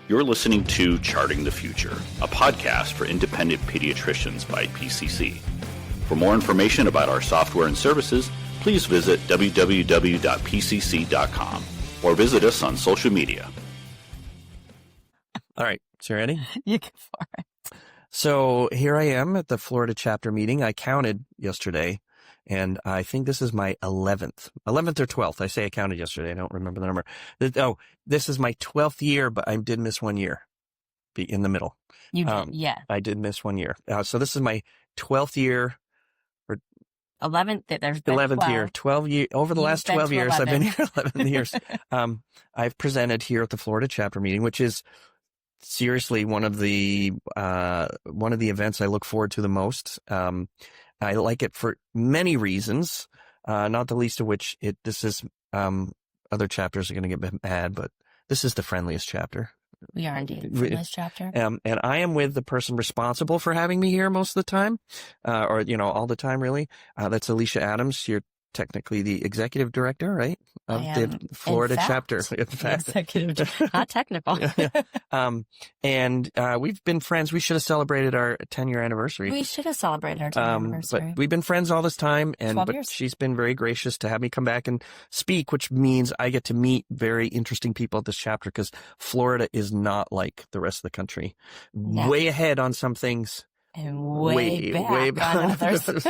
You're listening to Charting the Future, a podcast for independent pediatricians by PCC. For more information about our software and services, please visit www.pcc.com or visit us on social media. All right, so you ready? You go for it. So here I am at the Florida chapter meeting. I counted yesterday, and I think this is my 11th or 12th. I say I counted yesterday. I don't remember the number. Oh, this is my 12th year, but I did miss 1 year in the middle. You did, yeah. I did miss 1 year. So this is my 12th year. 11th, there's been 11th 12. year, 12 years, over the last 12 years, 11. I've been here 11 years. I've presented here at the Florida chapter meeting, which is seriously one of the events I look forward to the most. I like it for many reasons, not the least of which other chapters are going to get mad, but this is the friendliest chapter. We are indeed the friendliest chapter. And I am with the person responsible for having me here most of the time, or all the time really. That's Alicia Adams. You're technically the executive director, right? Of the Florida chapter. In fact. Executive, not technical. And we've been friends. We should have celebrated our 10-year anniversary. We should have celebrated our 10-year anniversary. But we've been friends all this time, but years. She's been very gracious to have me come back and speak, which means I get to meet very interesting people at this chapter because Florida is not like the rest of the country. No. Way ahead on some things. And way back on others.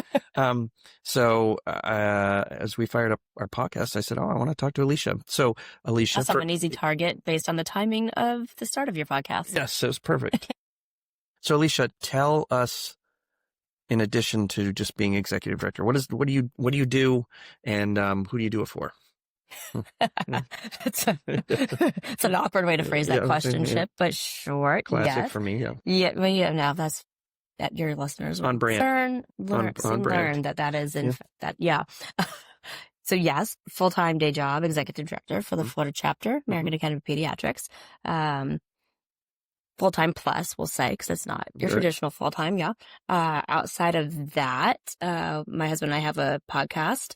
So as we fired up our podcast, I said, I want to talk to Alicia. So Alicia. That's an easy target based on the timing of the start of your podcast. Yes, it was perfect. So Alicia, tell us, in addition to just being executive director, what do you do, and who do you do it for? It's an awkward way to phrase that question, Chip, but short. Classic for me, yeah. Yeah, well, yeah, now that's that your listeners will on brand. learn that is in that, yeah. So yes, full-time day job, executive director for the Florida chapter, American Academy of Pediatrics. Full-time plus, we'll say, because it's not your traditional full-time, yeah. Outside of that, my husband and I have a podcast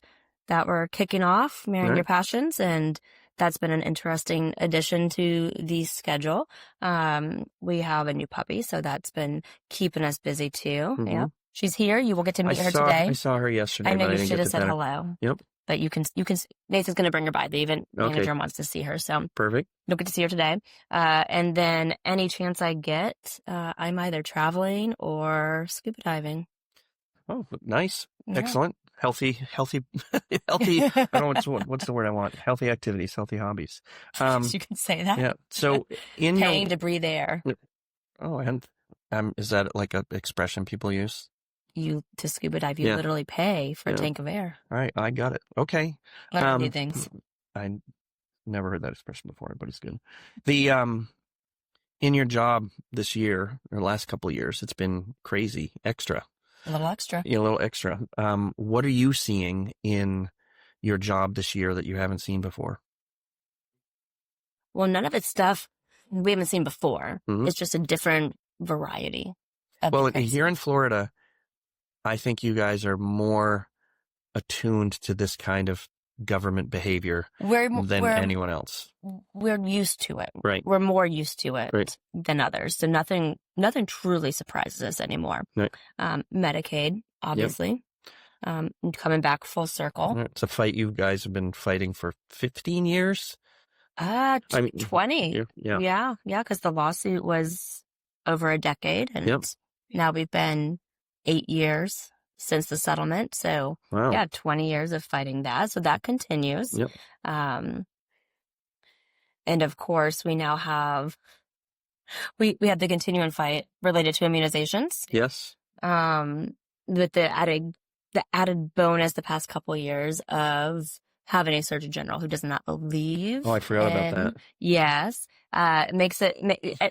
that we're kicking off, Marrying Your Passions, and that's been an interesting addition to the schedule. We have a new puppy, so that's been keeping us busy too. Mm-hmm. Yeah, she's here. You will get to meet her today. I saw her yesterday. I know you should have said hello. Yep. But you can. Nathan's going to bring her by. The event manager wants to see her, so perfect. You'll get to see her today. And then any chance I get, I'm either traveling or scuba diving. Oh, nice, excellent. Healthy. I don't know what's the word I want. Healthy activities, healthy hobbies. You can say that. Yeah. So paying to breathe air. Oh, and is that like an expression people use? To scuba dive, you literally pay for a tank of air. All right, I got it. Okay. Learn new things. I never heard that expression before, but it's good. The in your job this year or last couple of years, it's been crazy, extra. A little extra. Yeah, a little extra. What are you seeing in your job this year that you haven't seen before? Well, none of it's stuff we haven't seen before. Mm-hmm. It's just a different variety. Well, here in Florida, I think you guys are more attuned to this kind of government behavior than anyone else. We're used to it. Right. We're more used to it than others. So nothing truly surprises us anymore. Right. Medicaid, obviously, coming back full circle. It's a fight you guys have been fighting for 15 years. 20. Yeah. Because the lawsuit was over a decade, and now we've been 8 years since the settlement. So 20 years of fighting that. So that continues. Yep. And of course we now have, we have the continuing fight related to immunizations. Yes. With the added bonus the past couple of years of having a Surgeon General who does not believe. Oh, I forgot about that. Yes. Makes it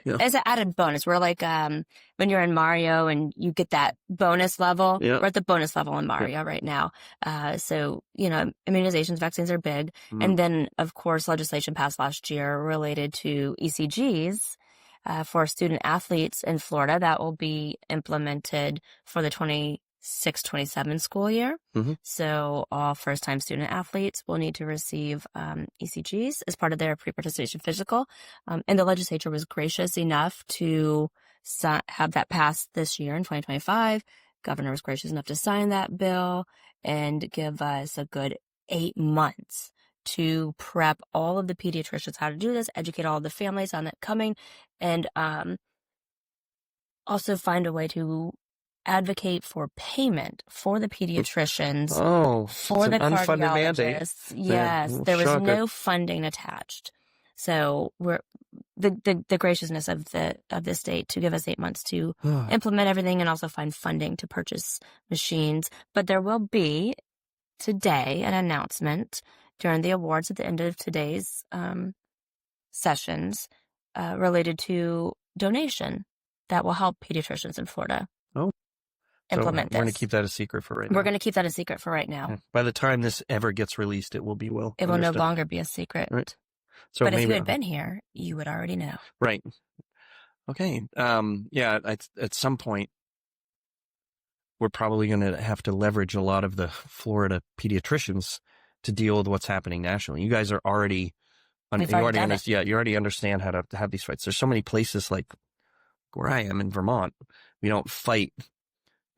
as an added bonus. We're like, when you're in Mario and you get that bonus level, we're at the bonus level in Mario right now. So, immunizations, vaccines are big. Mm. And then, of course, legislation passed last year related to ECGs, for student athletes in Florida that will be implemented for the 6/27 school year. Mm-hmm. So all first-time student athletes will need to receive ECGs as part of their pre-participation physical. And the legislature was gracious enough to have that passed this year in 2025. Governor was gracious enough to sign that bill and give us a good 8 months to prep all of the pediatricians how to do this, educate all of the families on it coming, and also find a way to advocate for payment for the pediatricians, for the unfunded mandate. cardiologists. Yes, there was no funding attached. So we're the graciousness of the state to give us 8 months to implement everything and also find funding to purchase machines. But there will be today an announcement during the awards at the end of today's sessions related to donation that will help pediatricians in Florida implement this. We're going to keep that a secret for right now. We're going to keep that a secret for right now. Yeah. By the time this ever gets released, it will be well It will no longer be a secret. Right. So but if you had been here, you would already know. Right. Okay. At some point, we're probably going to have to leverage a lot of the Florida pediatricians to deal with what's happening nationally. You guys are already, you already understand how to have these fights. There's so many places like where I am in Vermont, we don't fight,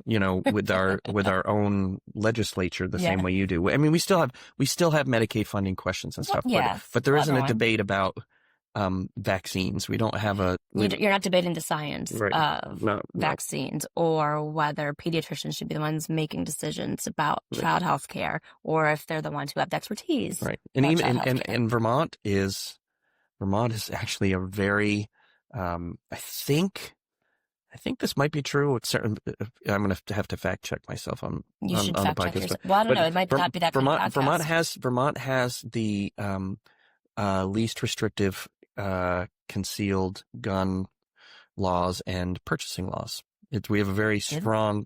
with our own legislature the same way you do. I mean, we still have Medicaid funding questions and stuff, but there isn't a debate about vaccines. We don't have you're not debating the science of vaccines or whether pediatricians should be the ones making decisions about child health care or if they're the ones who have the expertise. Right. And even and Vermont is actually a very I think this might be true. I'm going to have to fact check myself on the podcast. Well, I don't know. It might not be that Vermont has the least restrictive concealed gun laws and purchasing laws. We have a very strong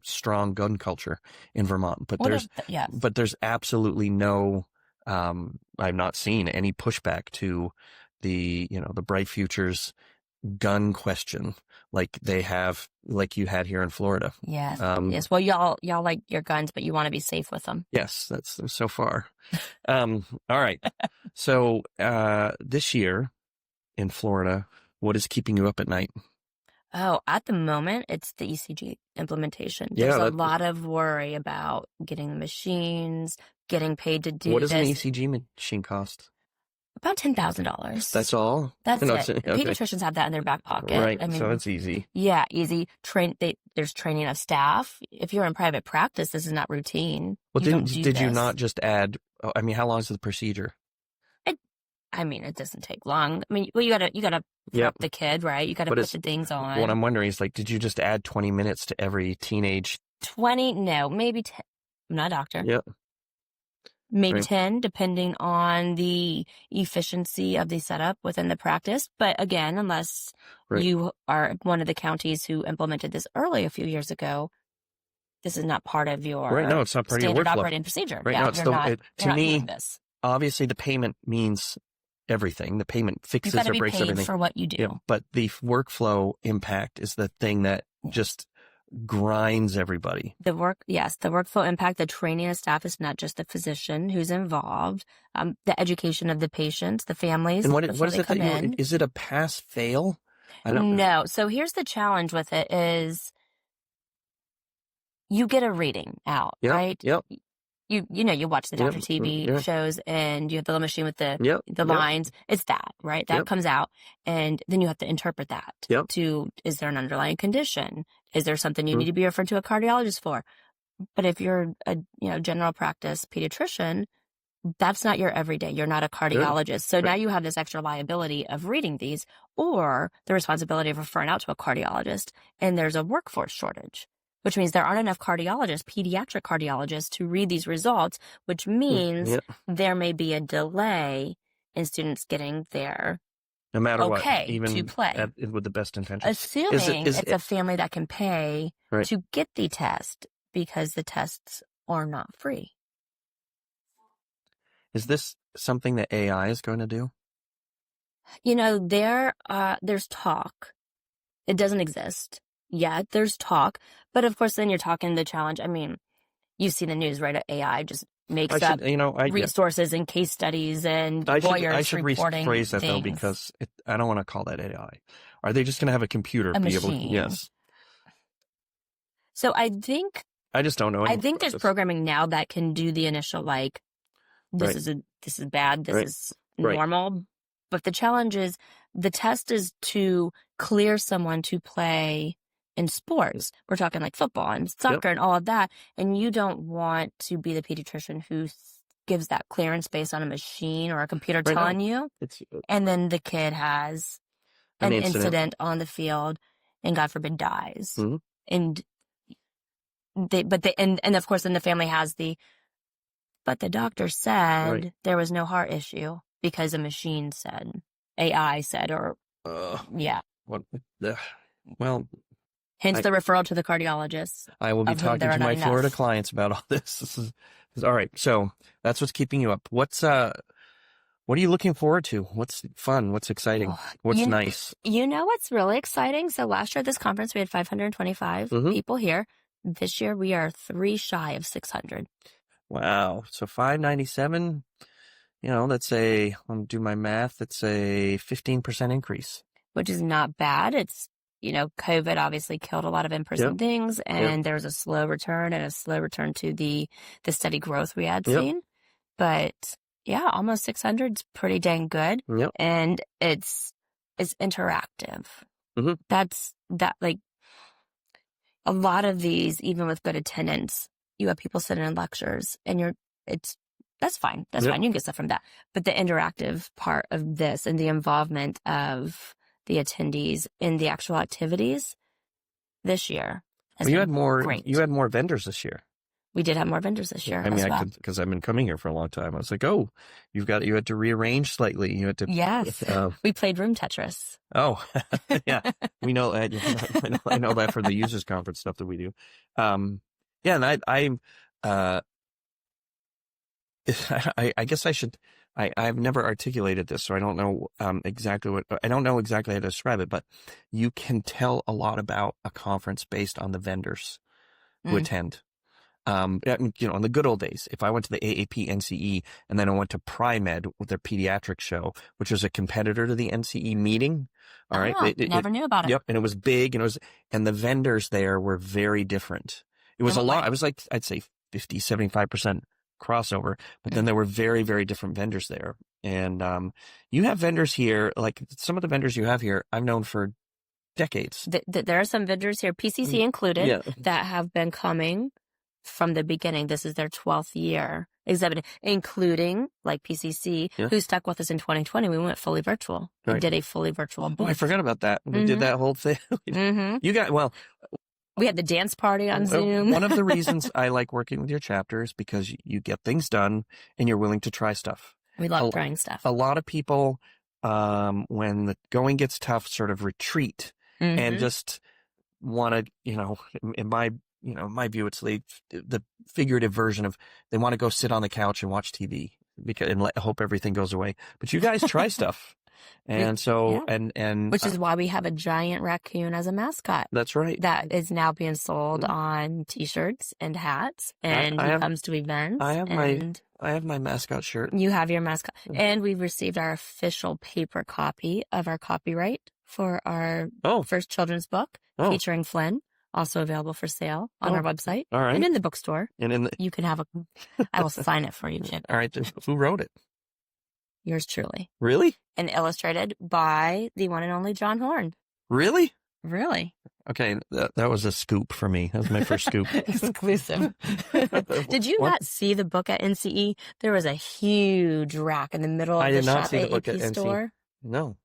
gun culture in Vermont, but there's absolutely no. I've not seen any pushback to the Bright Futures gun question like you had here in Florida. Yes. Yes. Well, y'all like your guns, but you want to be safe with them. Yes, that's so far. All right. So this year in Florida, what is keeping you up at night? Oh, at the moment, it's the ECG implementation. There's a lot of worry about getting the machines, getting paid to do this. What does an ECG machine cost? About $10,000. That's all? That's it. Okay. Pediatricians have that in their back pocket. Right, so it's easy. Yeah, easy. There's training of staff. If you're in private practice, this is not routine. Well, did you not just add, how long is the procedure? It doesn't take long. You gotta prep the kid, right? You gotta put the things on. What I'm wondering is, did you just add 20 minutes to every teenage? 20? No, maybe 10. I'm not a doctor. Yep. Maybe 10, depending on the efficiency of the setup within the practice. But again, unless you are one of the counties who implemented this early a few years ago, this is not part of your no, it's not part of your standard workflow. operating procedure. Right, to me, obviously the payment means everything. The payment fixes or breaks everything. For what you do. Yeah, but the workflow impact is the thing that just grinds everybody. The workflow impact, the training of staff is not just the physician who's involved, the education of the patients, the families. And what is it is it a pass fail? I don't know. No. So here's the challenge with it is you get a reading out, right? Yep. You watch the doctor TV shows and you have the little machine with the lines. It's that, right? That comes out and then you have to interpret that to, is there an underlying condition? Is there something you need to be referred to a cardiologist for? But if you're a, general practice pediatrician, that's not your everyday. You're not a cardiologist. So now you have this extra liability of reading these or the responsibility of referring out to a cardiologist. And there's a workforce shortage, which means there aren't enough pediatric cardiologists to read these results, which means there may be a delay in students getting their no matter what, even to play. With the best intentions. Assuming it's a family that can pay to get the test because the tests are not free. Is this something that AI is going to do? There's talk. It doesn't exist. Yeah, there's talk. But of course, then you're talking the challenge. I mean, you see the news, right? AI just makes up resources and case studies and lawyers I should reporting rephrase that, things. though, because I don't want to call that AI. Are they just going to have a computer A be machine. able to? Yes. So I think I just don't know. I think there's programming now that can do the initial, like, this is bad, this is normal. But the challenge is, the test is to clear someone to play in sports. We're talking like football and soccer and all of that. And you don't want to be the pediatrician who gives that clearance based on a machine or a computer telling you. And then the kid has an incident on the field and, God forbid, dies. Mm-hmm. And and of course, then the family has but the doctor said there was no heart issue because a machine said, AI said, or well, hence the referral to the cardiologist. I will be talking to my Florida clients about all this. This is all right. So that's what's keeping you up. What are you looking forward to? What's fun? What's exciting? What's nice? You know what's really exciting? So last year at this conference, we had 525 people here. This year, we are 3 shy of 600. Wow. So 597, let's say, I'll do my math, that's a 15% increase. Which is not bad. It's, COVID obviously killed a lot of in-person things, and there was a slow return to the steady growth we had seen. But yeah, almost 600 is pretty dang good. Yep. And it's interactive. Mm-hmm. A lot of these, even with good attendance, you have people sitting in lectures, and that's fine. That's fine. You can get stuff from that. But the interactive part of this and the involvement of the attendees in the actual activities this year has been great. You had more vendors this year. We did have more vendors this year. Because I've been coming here for a long time. I was like, you had to rearrange slightly. You had to. Yes. We played room Tetris. Oh, yeah. We know that. I know that from the users conference stuff that we do. And I guess I should. I've never articulated this, so I don't know exactly how to describe it. But you can tell a lot about a conference based on the vendors who attend. In the good old days, if I went to the AAP NCE and then I went to Pri-Med with their pediatric show, which was a competitor to the NCE meeting. All right. Never knew about it. Yep. And it was big, and the vendors there were very different. It was a lot. I was like, I'd say 50, 75% crossover, but then there were very, very different vendors there. And, you have vendors here, like some of the vendors you have here, I've known for decades. There are some vendors here, PCC included, that have been coming from the beginning. This is their 12th year exhibiting, including like PCC, who stuck with us in 2020. We went fully virtual. We did a fully virtual booth. Oh, I forgot about that. We did that whole thing. We had the dance party on Zoom. One of the reasons I like working with your chapter is because you get things done and you're willing to try stuff. We love trying stuff. A lot of people, when the going gets tough, sort of retreat and just want to, in my view, it's the figurative version of they want to go sit on the couch and watch TV and hope everything goes away. But you guys try stuff. And which is why we have a giant raccoon as a mascot. That's right. That is now being sold on T-shirts and hats, and comes to events. I have my mascot shirt. You have your mascot, and we've received our official paper copy of our copyright for our first children's book featuring Flynn. Also available for sale on our website. All right. And in the bookstore. And you can have I will sign it for you, Jim. All right. Who wrote it? Yours truly. Really? And illustrated by the one and only John Horn. Really? Really. Okay. That was a scoop for me. That was my first scoop. Exclusive. Did you not see the book at NCE? There was a huge rack in the middle of the shop AAP store. No.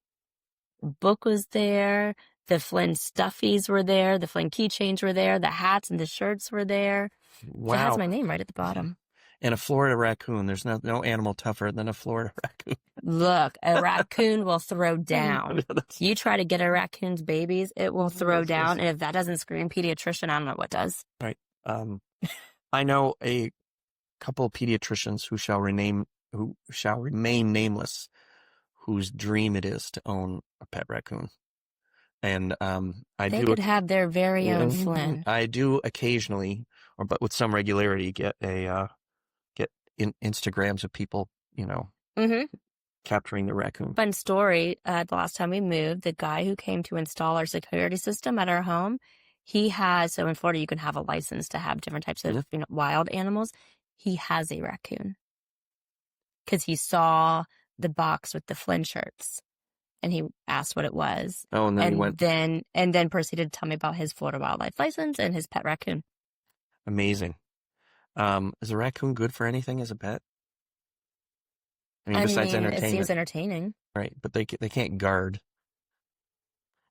Book was there. The Flynn stuffies were there. The Flynn keychains were there. The hats and the shirts were there. Wow. It has my name right at the bottom. And a Florida raccoon. There's no animal tougher than a Florida raccoon. Look, a raccoon will throw down. You try to get a raccoon's babies, it will throw down. And if that doesn't scream pediatrician, I don't know what does. Right. I know a couple of pediatricians who shall remain nameless, whose dream it is to own a pet raccoon. And they could have their very own Flynn. I do occasionally, but with some regularity, get Instagrams of people, capturing the raccoon. Fun story. The last time we moved, the guy who came to install our security system at our home, so in Florida, you can have a license to have different types of wild animals. He has a raccoon because he saw the box with the Flynn shirts and he asked what it was. Oh, and then he went. And then proceeded to tell me about his Florida wildlife license and his pet raccoon. Amazing. Is a raccoon good for anything as a pet? Besides entertainment. It seems entertaining. Right, but they can't guard.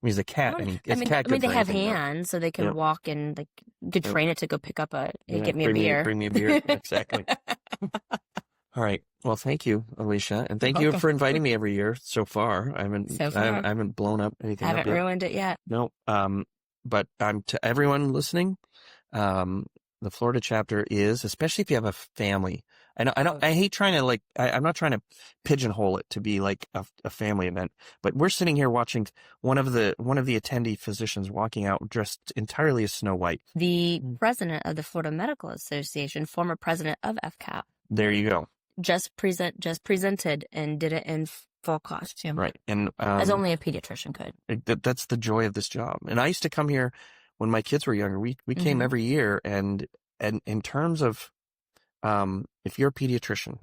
He's a cat. They have hands, so they can walk and you could train it to go pick up get me a beer. Bring me a beer. Exactly. All right. Well, thank you, Alicia, and thank you for inviting me every year so far. I haven't blown up anything. I haven't ruined it yet. No. But to everyone listening, the Florida chapter is, especially if you have a family. I hate trying to I'm not trying to pigeonhole it to be like a family event, but we're sitting here watching one of the attendee physicians walking out dressed entirely as Snow White. The president of the Florida Medical Association, former president of FCAP. There you go. Just presented and did it in full costume. Right. And as only a pediatrician could. That's the joy of this job. And I used to come here when my kids were younger. We came every year, and in terms of if you're a pediatrician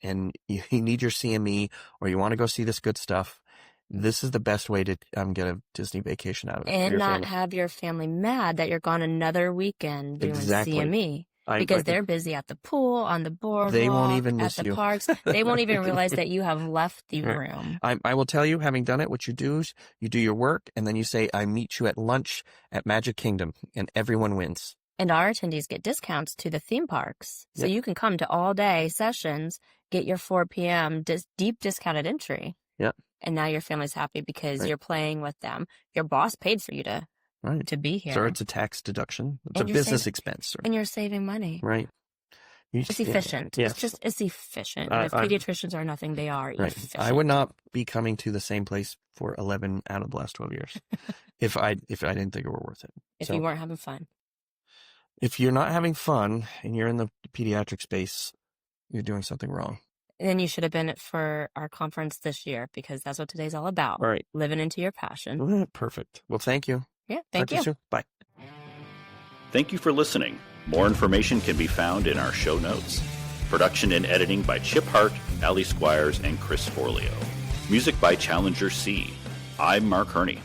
and you need your CME or you want to go see this good stuff, this is the best way to get a Disney vacation out of it. And not have your family mad that you're gone another weekend doing CME. Because they're busy at the pool, on the boardwalk, they won't even miss at the you. parks. They won't even realize that you have left the room. I will tell you, having done it, what you do is you do your work, and then you say, I meet you at lunch at Magic Kingdom, and everyone wins. And our attendees get discounts to the theme parks. So you can come to all-day sessions, get your 4 p.m. deep discounted entry. Yep. And now your family's happy because you're playing with them. Your boss paid for you to be here. So it's a tax deduction. It's a business expense. And you're saving money. Right. It's efficient. Yeah. It's efficient. If pediatricians are nothing, they are efficient. I would not be coming to the same place for 11 out of the last 12 years if I didn't think it were worth it. If you weren't having fun. If you're not having fun and you're in the pediatric space, you're doing something wrong. And then you should have been for our conference this year because that's what today's all about. All right. Living into your passion. Perfect. Well, thank you. Yeah, thank you. Soon. Bye. Thank you for listening. More information can be found in our show notes. Production and editing by Chip Hart, Ali Squires, and Chris Forleo. Music by Challenger C. I'm Mark Herney.